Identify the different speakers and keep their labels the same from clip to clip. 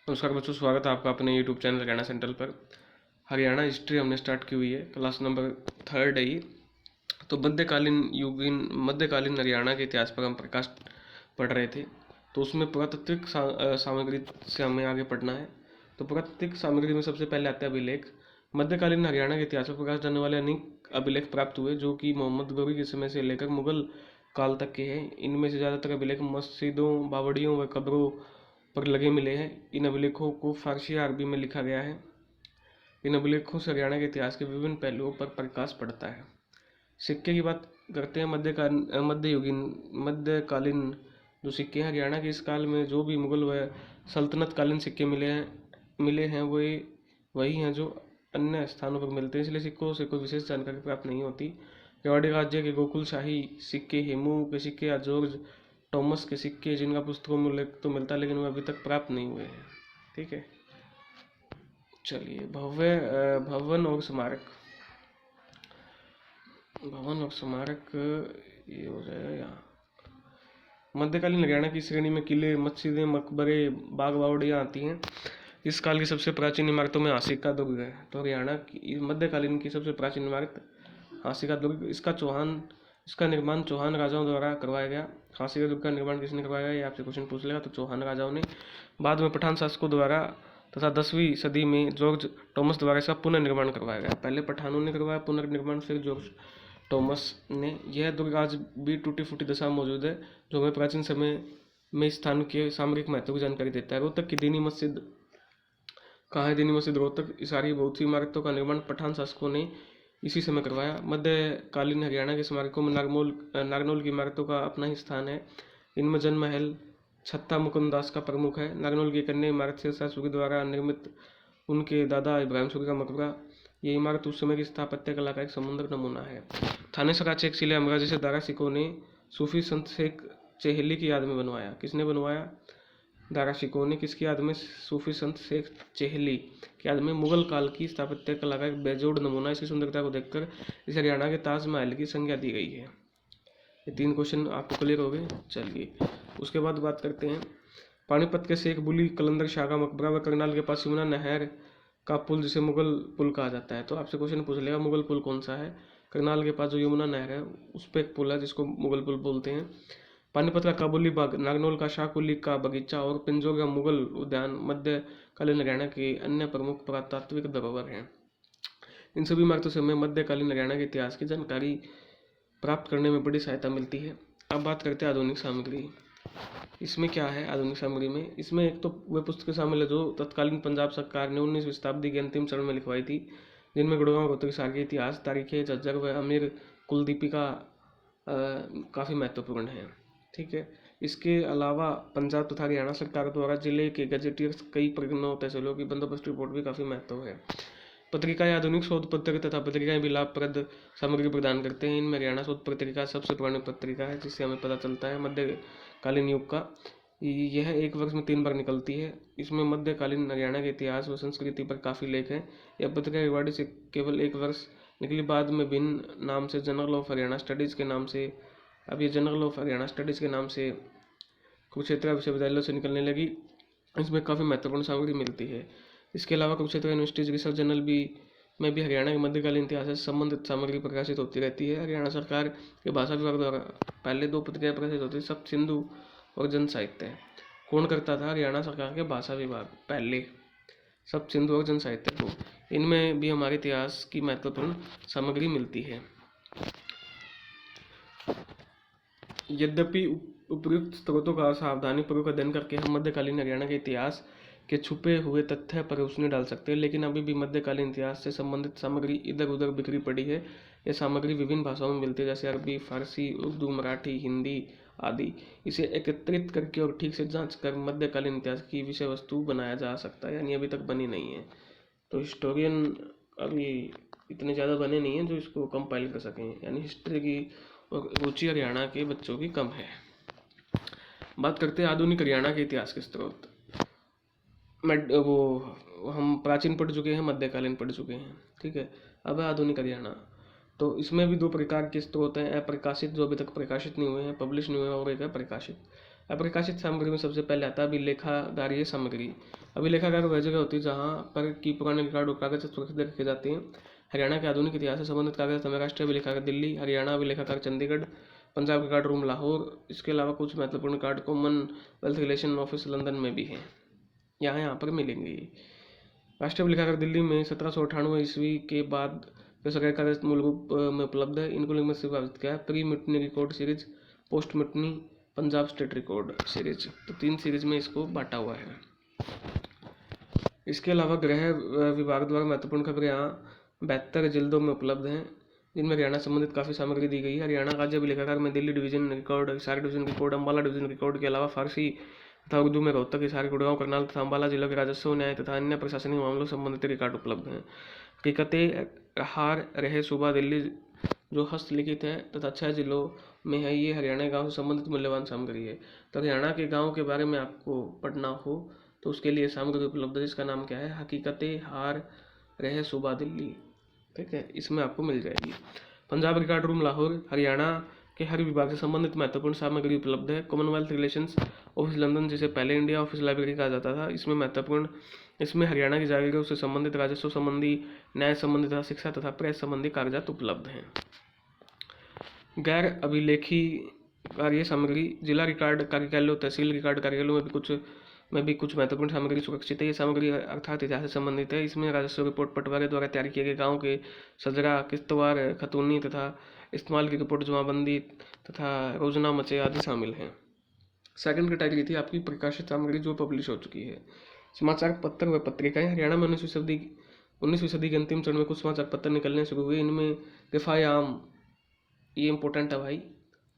Speaker 1: नमस्कार बच्चों, स्वागत है आपका अपने यूट्यूब चैनल हरियाणा सेंट्रल पर। हरियाणा हिस्ट्री हमने स्टार्ट की हुई है, क्लास नंबर 3 है ये। तो मध्यकालीन हरियाणा के इतिहास पर हम प्रकाश पढ़ रहे थे। तो उसमें पुरातात्विक सामग्री से हमें आगे पढ़ना है। तो पुरातात्विक सामग्री में सबसे पहले आता है अभिलेख। मध्यकालीन हरियाणा के इतिहास पर प्रकाश डालने वाले अनेक अभिलेख प्राप्त हुए, जो कि मोहम्मद गौरी के समय से लेकर मुगल काल तक के हैं। इनमें से ज़्यादातर अभिलेख मस्जिदों, बावड़ियों व कब्रों पर लगे मिले हैं। इन अभिलेखों को फारसी या अरबी में लिखा गया है। इन अभिलेखों से हरियाणा के इतिहास के विभिन्न पहलुओं पर प्रकाश पड़ता है। सिक्के की बात करते हैं। मध्यकालीन जो सिक्के हैं हरियाणा के, इस काल में जो भी मुगल व सल्तनत कालीन सिक्के मिले हैं वही हैं जो अन्य स्थानों पर मिलते हैं, इसलिए सिक्कों से कोई विशेष जानकारी प्राप्त नहीं होती। रेवाड़ी राज्य के गोकुल शाही सिक्के, हेमू के सिक्के या जॉर्ज टॉमस के सिक्के, जिनका पुस्तकों में उल्लेख तो मिलता है लेकिन वे अभी तक प्राप्त नहीं हुए हैं। ठीक है, चलिए। भवन और स्मारक। ये हो जाएगा यहाँ। मध्यकालीन हरियाणा की श्रेणी में किले, मस्जिदें, मकबरे, बाग बावड़ियाँ आती हैं। इस काल की सबसे प्राचीन इमारतों में हांसी का दुर्ग है। तो हरियाणा की मध्यकालीन की सबसे प्राचीन इमारत हांसी का दुर्ग। इसका निर्माण चौहान राजाओं द्वारा करवाया गया। हांसी का दुर्ग का निर्माण किसने करवाया गया, ये आपसे क्वेश्चन पूछ लेगा। तो चौहान राजाओं ने। बाद में पठान शासकों द्वारा तथा 10वीं सदी में जॉर्ज टॉमस द्वारा इसका पुनर्निर्माण करवाया गया। पहले पठानों ने करवाया पुनर्निर्माण, फिर जॉर्ज टॉमस ने। यह दुर्ग आज भी टूटी फूटी दशा में मौजूद है, जो हमें प्राचीन समय में स्थान के सामरिक महत्व की जानकारी देता है। रोहतक की दीनी मस्जिद कहाँ है? दीनी मस्जिद रोहतक। सारी बहुत सी इमारतों का निर्माण पठान शासकों ने इसी समय करवाया। मध्यकालीन हरियाणा के स्मारकों में नारनौल की इमारतों का अपना ही स्थान है। इनमें जन्म महल छत्ता मुकुंदास का प्रमुख है। नारनौल की कन्या इमारत शेरशाह सूरी द्वारा निर्मित उनके दादा इब्राहिम सूरी का मकबरा। ये इमारत उस समय की स्थापत्य कला का एक समुद्र नमूना है। थाने सराचे एक किले अमरा, जिसे दारा सिकों ने सूफी संत शेख चेहली की याद में बनवाया। किसने बनवाया? दारा सिकों ने। किसकी याद में? सूफी संत शेख चेहली की याद में। मुगल काल की स्थापत्य कला का एक बेजोड़ नमूना। इसकी सुंदरता को देखकर इसे हरियाणा के ताजमहल की संज्ञा दी गई है। ये 3 क्वेश्चन आपको क्लियर हो गए। चलिए, उसके बाद बात करते हैं पानीपत के शेख बुली कलंदर शाह का मकबरा व करनाल के पास यमुना नहर का पुल, जिसे मुगल पुल कहा जाता है। तो आपसे क्वेश्चन पूछ लेगा मुगल पुल कौन सा है? करनाल के पास जो यमुना नहर है उस पर एक पुल है जिसको मुगल पुल बोलते हैं। पानीपत का काबुली बाग, नागनौल का शाहकुली का बगीचा और पिंजौर का मुगल उद्यान मध्यकालीन हरियाणा के अन्य प्रमुख पुरातात्विक धरोहर हैं। इन सभी इमारतों से हमें मध्यकालीन हरियाणा के इतिहास की जानकारी प्राप्त करने में बड़ी सहायता मिलती है। अब बात करते हैं आधुनिक सामग्री। इसमें क्या है आधुनिक सामग्री में? इसमें एक तो वे पुस्तकें शामिल है जो तत्कालीन पंजाब सरकार ने 19वीं शताब्दी के अंतिम चरण में लिखवाई थी, जिनमें गुड़गांव रोहतक हिसार के इतिहास, तारीखें, झज्जर व अमीर कुलदीपिका काफ़ी महत्वपूर्ण है। ठीक है, इसके अलावा पंजाब तथा हरियाणा सरकार द्वारा जिले के गजेटियर्स, कई प्रगणों, तहसीलों की बंदोबस्त रिपोर्ट भी काफ़ी महत्व है। पत्रिकाएं आधुनिक शोध पत्र तथा पत्रिकाएं भी लाभप्रद सामग्री प्रदान करते हैं। इनमें हरियाणा शोध पत्रिका सबसे पुरानी पत्रिका है, जिससे हमें पता चलता है मध्यकालीन युग का। यह एक वर्ष में 3 बार निकलती है। इसमें मध्यकालीन हरियाणा के इतिहास व संस्कृति पर काफ़ी लेख हैं। यह पत्रिका रेवाड़ी से केवल 1 वर्ष निकली, बाद में भिन्न नाम से जर्नल ऑफ हरियाणा स्टडीज़ के नाम से, अब ये जर्नल ऑफ हरियाणा स्टडीज़ के नाम से कुरुक्षेत्र विश्वविद्यालय से निकलने लगी। इसमें काफ़ी महत्वपूर्ण सामग्री मिलती है। इसके अलावा कुरुक्षेत्र यूनिवर्सिटीज रिसर्च जर्नल में भी हरियाणा के मध्यकालीन इतिहास से संबंधित सामग्री प्रकाशित होती रहती है। हरियाणा सरकार के भाषा विभाग द्वारा पहले 2 पत्रिकाएं प्रकाशित होती थी, सप्त सिंधु और जन साहित्य। कौन करता था? हरियाणा सरकार के भाषा विभाग पहले, सप्त सिंधु और जन साहित्य को। इनमें भी हमारे इतिहास की महत्वपूर्ण सामग्री मिलती है। यद्यपि उपयुक्त स्रोतों का सावधानीपूर्वक अध्ययन करके हम मध्यकालीन हरियाणा के इतिहास के छुपे हुए तथ्य पर रोशनी डाल सकते हैं, लेकिन अभी भी मध्यकालीन इतिहास से संबंधित सामग्री इधर उधर बिखरी पड़ी है। यह सामग्री विभिन्न भाषाओं में मिलती है, जैसे अरबी, फारसी, उर्दू, मराठी, हिंदी आदि। इसे एकत्रित करके और ठीक से जांच कर मध्यकालीन इतिहास की विषय वस्तु बनाया जा सकता है, यानी अभी तक बनी नहीं है। तो हिस्टोरियन अभी इतने ज़्यादा बने नहीं हैं जो इसको कंपाइल कर सकें, यानी हिस्ट्री की रुचि हरियाणा के बच्चों की कम है। बात करते हैं आधुनिक हरियाणा के इतिहास के स्रोत। वो हम प्राचीन पढ़ चुके हैं, मध्यकालीन पढ़ चुके हैं। ठीक है, अब है आधुनिक हरियाणा। तो इसमें भी 2 प्रकार के स्रोत हैं, अप्रकाशित जो अभी तक प्रकाशित नहीं हुए हैं, पब्लिश नहीं हुए हैं, और एक है प्रकाशित। अप्रकाशित सामग्री में सबसे पहले आता है अभिलेखागारीय सामग्री। अभिलेखागार वह जगह होती है जहाँ पर की पुराने रिकॉर्ड और कागज सुरक्षित रखे जाते हैं। हरियाणा के आधुनिक इतिहास से संबंधित कागज में राष्ट्रीय अभिलेखागार दिल्ली, हरियाणा अभिलेखागार चंडीगढ़, पंजाब रिकॉर्ड रूम लाहौर। इसके अलावा कुछ महत्वपूर्ण record Commonwealth relation office London में भी हैं, यहाँ पर मिलेंगे। राष्ट्रीय अभिलेखागार दिल्ली में 1798 ईस्वी के बाद के सरकारी कागज मूल रूप में उपलब्ध है। इनको लिंक में से विभाजित किया है, pre mutiny record series, post mutiny, Punjab state record series. तो 3 सीरीज में इसको बांटा हुआ है। इसके अलावा गृह विभाग द्वारा महत्वपूर्ण खबरें यहाँ 72 जिल्दों में उपलब्ध हैं, जिनमें हरियाणा संबंधित काफ़ी सामग्री दी गई है। हरियाणा राज्य अभिलेखागार में Delhi division record, Hisar division record, Ambala division record के अलावा फारसी तथा उर्दू में रोहतक, हिसार, गुड़गांव, करनाल तथा अम्बाला जिलों के राजस्व, न्याय तथा अन्य प्रशासनिक मामलों से संबंधित रिकॉर्ड उपलब्ध हैं। हकीकतें हार रहे सूबा दिल्ली जो हस्तलिखित है तथा 6 जिलों में है, ये हरियाणा गांव से संबंधित मूल्यवान सामग्री है। तो हरियाणा के गांव के बारे में आपको पढ़ना हो तो उसके लिए सामग्री उपलब्ध है, जिसका नाम क्या है, हकीकतें हार रहे सूबा दिल्ली। ठीक है, इसमें आपको मिल जाएगी। पंजाब रिकॉर्ड रूम लाहौर, हरियाणा के हर विभाग से संबंधित महत्वपूर्ण सामग्री उपलब्ध है। कॉमनवेल्थ रिलेशंस ऑफिस लंदन, जिसे पहले इंडिया ऑफिस लाइब्रेरी कहा जाता था, इसमें हरियाणा की जागीरों से संबंधित, राजस्व संबंधी, न्याय संबंधी तथा शिक्षा तथा प्रेस संबंधी कागजात उपलब्ध हैं। गैर अभिलेखी कार्य सामग्री, जिला रिकॉर्ड कार्यालयों, तहसील रिकॉर्ड कार्यालयों में भी कुछ महत्वपूर्ण सामग्री सुरक्षित है। ये सामग्री अर्थात इतिहास से संबंधित है। इसमें राजस्व रिपोर्ट पटवारी द्वारा तैयार किए गए गाँव के सजरा, किश्तवार, खतूनी तथा इस्तेमाल की रिपोर्ट, जमाबंदी तथा रोजना मचे आदि शामिल हैं। सेकंड कैटेगरी थी आपकी प्रकाशित सामग्री जो पब्लिश हो चुकी है। समाचार पत्र व पत्रिकाएं, हरियाणा में 19वीं सदी के अंतिम चरण में कुछ समाचार पत्र निकलने शुरू हुए। इनमें रिफाई आम, ये इंपॉर्टेंट है भाई,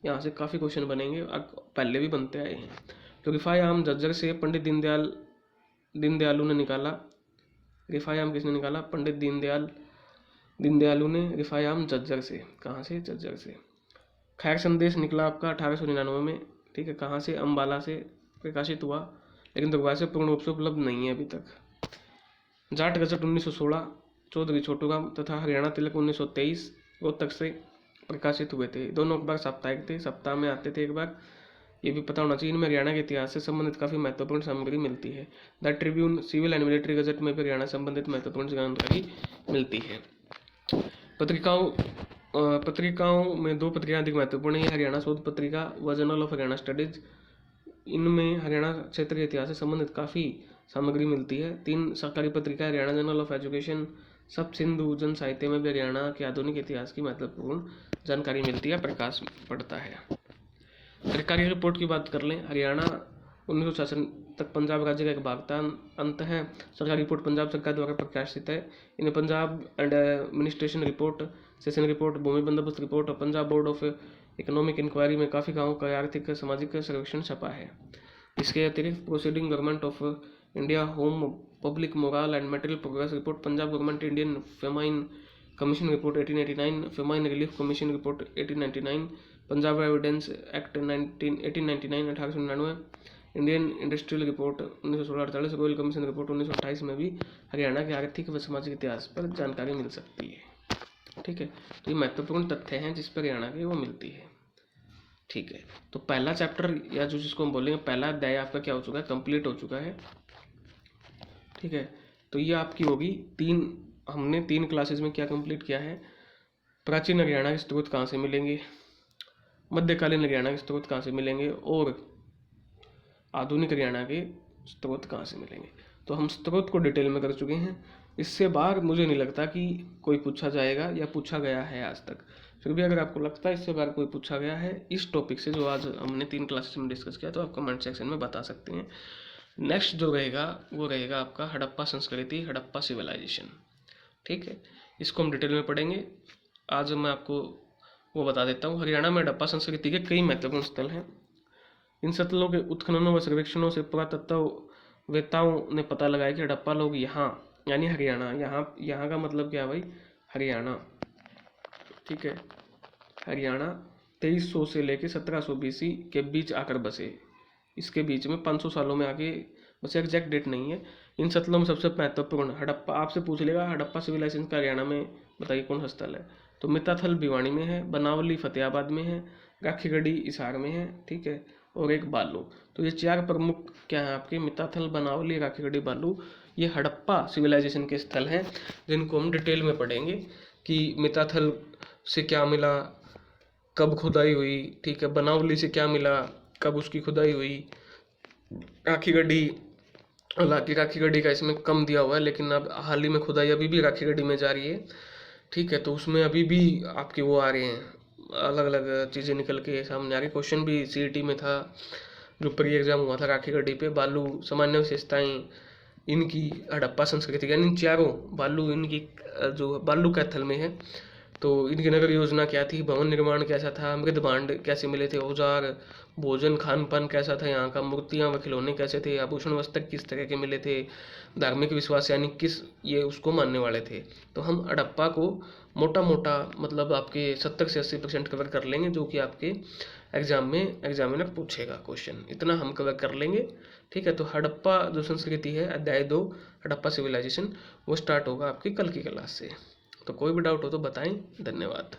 Speaker 1: यहाँ से काफ़ी क्वेश्चन बनेंगे और पहले भी बनते आए हैं। तो रिफाई आम झज्जर से पंडित दीनदयालु ने निकाला। रिफाई आम किसने निकाला? पंडित दीनदयालु ने रिफाई आम झज्जर से। कहाँ से? झज्जर से। खैर संदेश निकला आपका 1899 में। ठीक है, कहाँ से? अम्बाला से प्रकाशित हुआ, लेकिन दुर्भाग्य से पूर्ण रूप से उपलब्ध नहीं है अभी तक। जाट गजट 1916 चौधरी छोटूराम तथा हरियाणा तिलक 1923 रोहतक से प्रकाशित हुए थे। दोनों अखबार साप्ताहिक थे, सप्ताह में आते थे एक बार, ये भी पता होना चाहिए। इनमें हरियाणा के इतिहास से संबंधित काफ़ी महत्वपूर्ण सामग्री मिलती है। The Tribune, civil and military gazette में भी हरियाणा संबंधित महत्वपूर्ण जानकारी मिलती है। पत्रिकाओं में 2 पत्रिकाएं अधिक महत्वपूर्ण है, हरियाणा शोध पत्रिका व जर्नल ऑफ हरियाणा स्टडीज। इनमें हरियाणा क्षेत्र के इतिहास से संबंधित काफ़ी सामग्री मिलती है। 3 सरकारी पत्रिका, हरियाणा जर्नल ऑफ एजुकेशन, सब सिंधु जन साहित्य में भी हरियाणा के आधुनिक इतिहास की महत्वपूर्ण जानकारी मिलती है, प्रकाश पड़ता है। सरकारी रिपोर्ट की बात कर लें, हरियाणा 1966 तक पंजाब राज्य का एक भाग था। अंत है सरकारी रिपोर्ट पंजाब सरकार द्वारा प्रकाशित है। इन्हें Punjab administration report, session report, भूमि बंदोबस्त रिपोर्ट और Punjab board of economic inquiry में काफ़ी गाँवों का आर्थिक सामाजिक सर्वेक्षण छपा है। इसके अतिरिक्त proceeding government of India, home public moral and material progress report, Punjab government Indian famine commission report 1889, famine relief commission report 1899, Punjab evidence act 1899 Indian industrial report 1916-48, royal commission report 1928 में भी हरियाणा के आर्थिक व सामाजिक इतिहास पर जानकारी मिल सकती है। ठीक है, तो ये महत्वपूर्ण तथ्य हैं जिस पर हरियाणा की वो मिलती है। ठीक है, तो पहला चैप्टर या जो जिसको हम बोलेंगे पहला अध्याय आपका क्या हो चुका है? कंप्लीट हो चुका है। ठीक है, तो ये आपकी होगी हमने 3 क्लासेज में क्या कंप्लीट किया है? प्राचीन हरियाणा के स्रोत कहाँ से मिलेंगे, मध्यकालीन हरियाणा के स्रोत कहाँ से मिलेंगे और आधुनिक हरियाणा के स्रोत कहाँ से मिलेंगे। तो हम स्रोत को डिटेल में कर चुके हैं। इससे बाहर मुझे नहीं लगता कि कोई पूछा जाएगा या पूछा गया है आज तक। फिर भी अगर आपको लगता है इससे बाहर कोई पूछा गया है इस टॉपिक से जो आज हमने 3 क्लासेस में डिस्कस किया, तो आप कमेंट सेक्शन में बता सकते हैं। नेक्स्ट जो रहेगा वो रहेगा आपका हड़प्पा संस्कृति, हड़प्पा सिविलाइजेशन। ठीक है, इसको हम डिटेल में पढ़ेंगे। आज मैं आपको वो बता देता हूँ। हरियाणा में हड़प्पा संस्कृति के कई महत्वपूर्ण स्थल हैं। इन स्थलों के उत्खननों व सर्वेक्षणों से पुरातत्ववेत्ताओं ने पता लगाया कि हड़प्पा लोग यहाँ यानी हरियाणा, यहाँ का मतलब क्या है भाई? हरियाणा। ठीक है, हरियाणा 2300 से लेके 1700 BC के बीच आकर बसे। इसके बीच में 500 सालों में आके बस, एग्जैक्ट डेट नहीं है। इन स्थलों में सबसे महत्वपूर्ण हड़प्पा, आपसे पूछ लेगा हड़प्पा सिविलाइजेशन का हरियाणा में बताइए कौन सा स्थल है? तो मिताथल भिवानी में है, बनावली फतेहाबाद में है, राखीगढ़ी हिसार में है। ठीक है, और एक बालू। तो ये 4 प्रमुख क्या है आपके, मिताथल, बनावली, राखीगढ़ी, बालू, ये हड़प्पा सिविलाइजेशन के स्थल हैं जिनको हम डिटेल में पढ़ेंगे कि मिताथल से क्या मिला, कब खुदाई हुई, ठीक है, बनावली से क्या मिला, कब उसकी खुदाई हुई, राखीगढ़ी, हालांकि राखीगढ़ी का इसमें कम दिया हुआ है लेकिन अब हाल ही में खुदाई अभी भी राखीगढ़ी में जा रही है, ठीक है, तो उसमें अभी भी आपके वो आ रहे हैं, अलग अलग चीज़ें निकल के सामने आ रही। क्वेश्चन भी सीईटी में था जो प्री एग्जाम हुआ था राखीगढ़ी पे। बालू, सामान्य विशेषताएं इनकी, हड़प्पा संस्कृति, यानी इन चारों, बालू इनकी जो बालू कैथल में है, तो इनकी नगर योजना क्या थी, भवन निर्माण कैसा था, मृद भांड कैसे मिले थे, औजार, भोजन, खान पान कैसा था यहाँ का, मूर्तियाँ व खिलौने कैसे थे, आभूषण वस्त्र किस तरह के मिले थे, धार्मिक विश्वास यानी किस ये उसको मानने वाले थे। तो हम हड़प्पा को मोटा मोटा मतलब आपके 70 से 80% कवर कर लेंगे, जो कि आपके एग्जाम में एग्जामिनर पूछेगा क्वेश्चन, इतना हम कवर कर लेंगे, ठीक है। तो हड़प्पा जो संस्कृति है, अध्याय 2 हड़प्पा सिविलाइजेशन, वो स्टार्ट होगा आपकी कल की क्लास से। तो कोई भी डाउट हो तो बताएं। धन्यवाद।